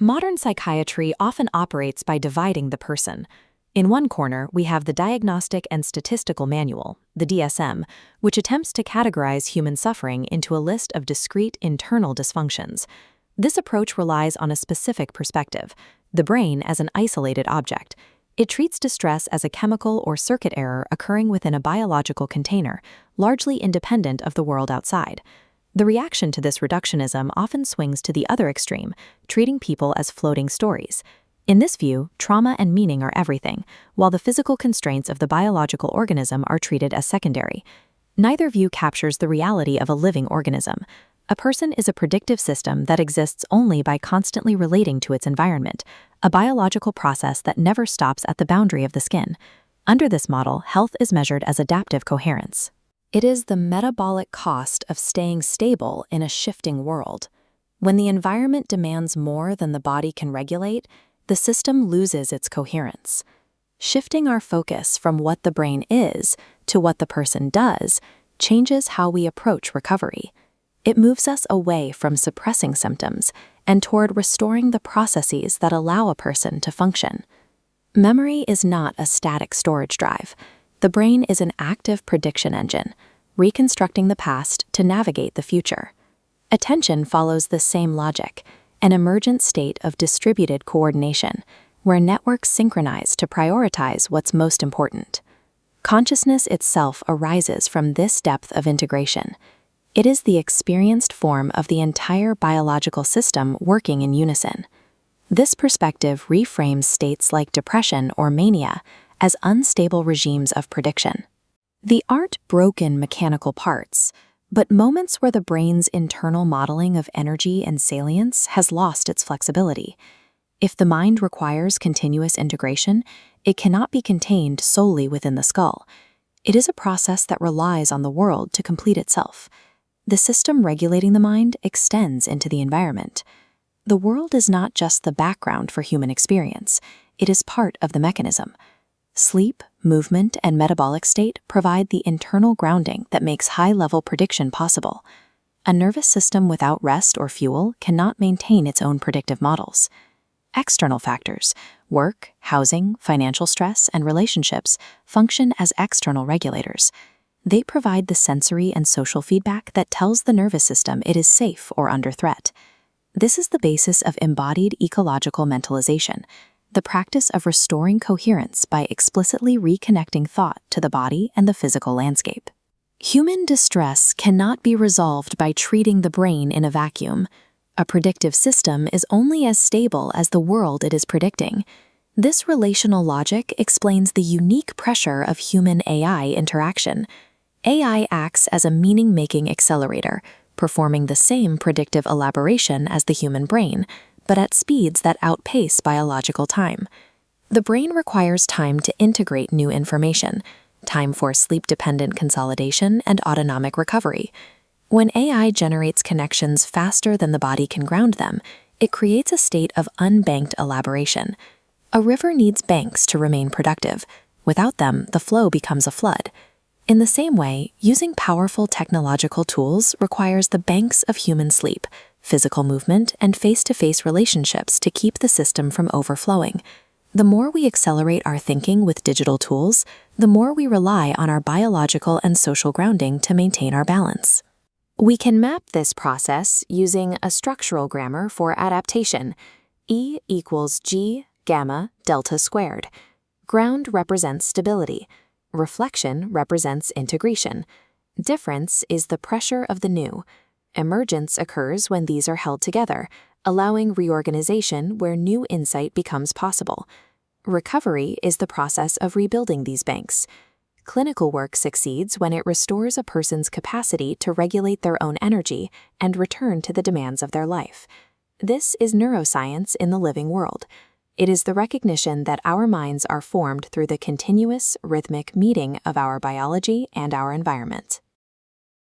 Modern psychiatry often operates by dividing the person. In one corner, we have the Diagnostic and Statistical Manual, the DSM, which attempts to categorize human suffering into a list of discrete internal dysfunctions. This approach relies on a specific perspective, the brain as an isolated object. It treats distress as a chemical or circuit error occurring within a biological container, largely independent of the world outside. The reaction to this reductionism often swings to the other extreme, treating people as floating stories. In this view, trauma and meaning are everything, while the physical constraints of the biological organism are treated as secondary. Neither view captures the reality of a living organism. A person is a predictive system that exists only by constantly relating to its environment, a biological process that never stops at the boundary of the skin. Under this model, health is measured as adaptive coherence. It is the metabolic cost of staying stable in a shifting world. When the environment demands more than the body can regulate, the system loses its coherence. Shifting our focus from what the brain is to what the person does changes how we approach recovery. It moves us away from suppressing symptoms and toward restoring the processes that allow a person to function. Memory is not a static storage drive. The brain is an active prediction engine, reconstructing the past to navigate the future. Attention follows the same logic, an emergent state of distributed coordination, where networks synchronize to prioritize what's most important. Consciousness itself arises from this depth of integration. It is the experienced form of the entire biological system working in unison. This perspective reframes states like depression or mania as unstable regimes of prediction. The art broken mechanical parts, but moments where the brain's internal modeling of energy and salience has lost its flexibility. If the mind requires continuous integration, it cannot be contained solely within the skull. It is a process that relies on the world to complete itself. The system regulating the mind extends into the environment. The world is not just the background for human experience, it is part of the mechanism. Sleep, movement, and metabolic state provide the internal grounding that makes high-level prediction possible. A nervous system without rest or fuel cannot maintain its own predictive models. External factors, work, housing, financial stress, and relationships function as external regulators. They provide the sensory and social feedback that tells the nervous system it is safe or under threat. This is the basis of embodied ecological mentalization, the practice of restoring coherence by explicitly reconnecting thought to the body and the physical landscape. Human distress cannot be resolved by treating the brain in a vacuum. A predictive system is only as stable as the world it is predicting. This relational logic explains the unique pressure of human-AI interaction. AI acts as a meaning-making accelerator, performing the same predictive elaboration as the human brain, but at speeds that outpace biological time. The brain requires time to integrate new information, time for sleep-dependent consolidation and autonomic recovery. When AI generates connections faster than the body can ground them, it creates a state of unbanked elaboration. A river needs banks to remain productive. Without them, the flow becomes a flood. In the same way, using powerful technological tools requires the banks of human sleep, physical movement, and face-to-face relationships to keep the system from overflowing. The more we accelerate our thinking with digital tools, the more we rely on our biological and social grounding to maintain our balance. We can map this process using a structural grammar for adaptation. E equals G gamma delta squared. Ground represents stability. Reflection represents integration. Difference is the pressure of the new. Emergence occurs when these are held together, allowing reorganization where new insight becomes possible. Recovery is the process of rebuilding these banks. Clinical work succeeds when it restores a person's capacity to regulate their own energy and return to the demands of their life. This is neuroscience in the living world. It is the recognition that our minds are formed through the continuous, rhythmic meeting of our biology and our environment.